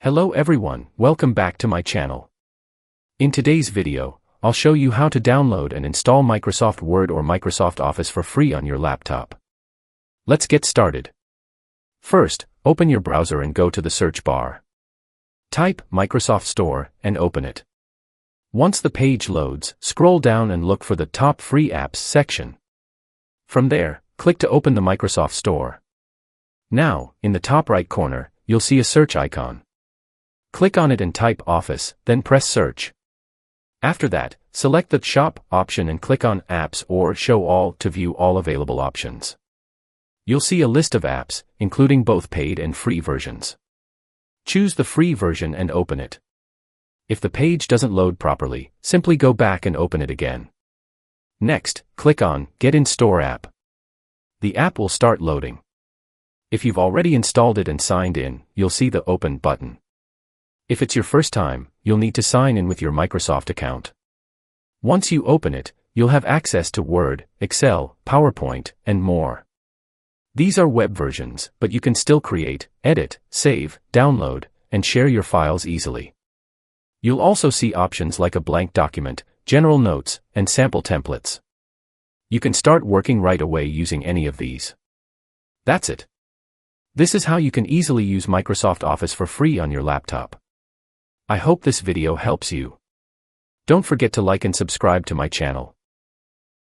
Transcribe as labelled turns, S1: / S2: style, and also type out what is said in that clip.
S1: Hello everyone, welcome back to my channel. In today's video, I'll show you how to download and install Microsoft Word or Microsoft Office for free on your laptop. Let's get started. First, open your browser and go to the search bar. Type Microsoft Store and open it. Once the page loads, scroll down and look for the top free apps section. From there, click to open the Microsoft Store. Now, in the top right corner, you'll see a search icon. Click on it and type Office, then press Search. After that, select the Shop option and click on Apps or Show All to view all available options. You'll see a list of apps, including both paid and free versions. Choose the free version and open it. If the page doesn't load properly, simply go back and open it again. Next, click on Get in Store app. The app will start loading. If you've already installed it and signed in, you'll see the Open button. If it's your first time, you'll need to sign in with your Microsoft account. Once you open it, you'll have access to Word, Excel, PowerPoint, and more. These are web versions, but you can still create, edit, save, download, and share your files easily. You'll also see options like a blank document, general notes, and sample templates. You can start working right away using any of these. That's it. This is how you can easily use Microsoft Office for free on your laptop. I hope this video helps you. Don't forget to like and subscribe to my channel.